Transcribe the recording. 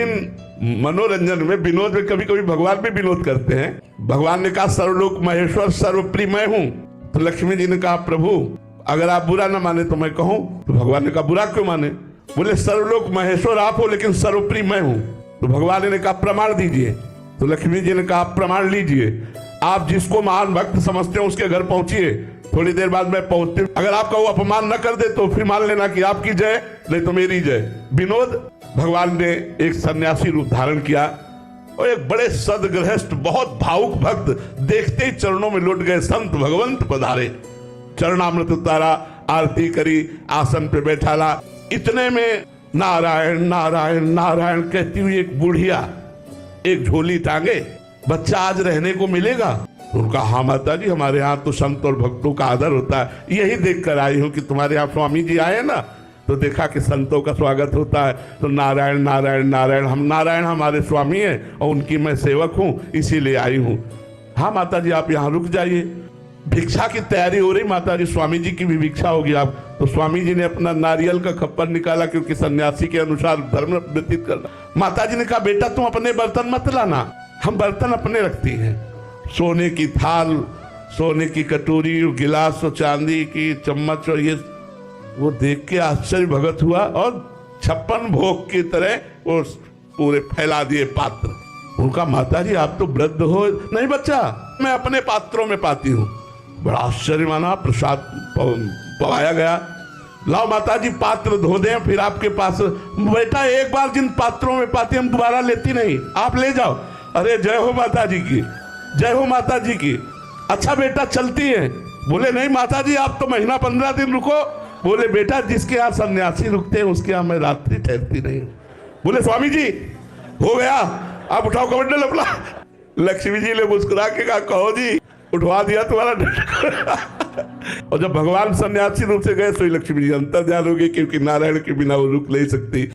दिन मनोरंजन में, विनोद में कभी कभी भगवान भी विनोद करते हैं। भगवान ने कहा सर्वलोक महेश्वर सर्वप्रिय मैं हूं। तो लक्ष्मी जी ने कहा प्रभु अगर आप बुरा ना माने तो मैं कहूं। तो भगवान ने कहा बुरा क्यों माने? बोले सर्वलोक महेश्वर आप हो लेकिन सर्वप्रिय मैं हूं। तो भगवान ने कहा प्रमाण दीजिए। तो लक्ष्मी जी ने कहा प्रमाण लीजिए, आप जिसको महान भक्त समझते हो उसके घर पहुंचिए, थोड़ी देर बाद मैं पहुंचती हूँ। अगर आपका वो अपमान न कर दे तो फिर मान लेना कि आपकी जय नहीं तो मेरी जय। विनोद। भगवान ने एक सन्यासी रूप धारण किया और एक बड़े सदगृहस्थ बहुत भावुक भक्त देखते ही चरणों में लौट गए। संत भगवंत पधारे, चरणामृत उतारा, आरती करी, आसन पे बैठाला। इतने में नारायण नारायण नारायण कहती हुई एक बुढ़िया एक झोली टांगे, बच्चा आज रहने को मिलेगा? उनका हाँ माता जी, हमारे यहाँ तो संत और भक्तों का आदर होता है, यही देख कर आई हूँ कि तुम्हारे यहाँ स्वामी जी आए ना तो देखा कि संतों का स्वागत होता है। तो नारायण नारायण नारायण, हम नारायण हमारे स्वामी हैं और उनकी मैं सेवक हूँ इसीलिए आई हूँ। हाँ माता जी आप यहाँ रुक जाइए, भिक्षा की तैयारी हो रही माता जी, स्वामी जी की भी भिक्षा होगी आप। तो स्वामी जी ने अपना नारियल का खप्पर निकाला क्योंकि सन्यासी के अनुसार धर्म व्यतीत करना। माता जी ने कहा बेटा तुम अपने बर्तन मत लाना, हम बर्तन अपने रखती हैं। सोने की थाल, सोने की कटोरी, गिलास और चांदी की चम्मच और ये, वो देख के आश्चर्य भगत हुआ और 56 भोग की तरह वो पूरे फैला दिए पात्र। उनका माता जी आप तो वृद्ध हो। नहीं बच्चा, मैं अपने पात्रों में पाती हूँ। बड़ा आश्चर्य माना, प्रसाद पवाया गया। लाओ माता जी पात्र धो दें फिर आपके पास। बेटा एक बार जिन पात्रों में पाती हम दोबारा लेती नहीं, आप ले जाओ। अरे जय हो माता जी की, जय हो माता जी की। अच्छा बेटा चलती है? बोले नहीं माता जी आप तो महीना 15 दिन रुको। बोले बेटा जिसके यहाँ सन्यासी रुकते हैं उसके यहाँ मैं रात्रि ठहरती नहीं। बोले स्वामी जी हो गया, आप उठाओ कमंडल अपना। लक्ष्मी जी ने मुस्कुरा के कहा कहो जी, उठवा दिया तुम्हारा। और जब भगवान सन्यासी रूप से गए तो लक्ष्मी जी अंतर ध्यान हो गई क्योंकि नारायण के बिना वो रुक नहीं सकती।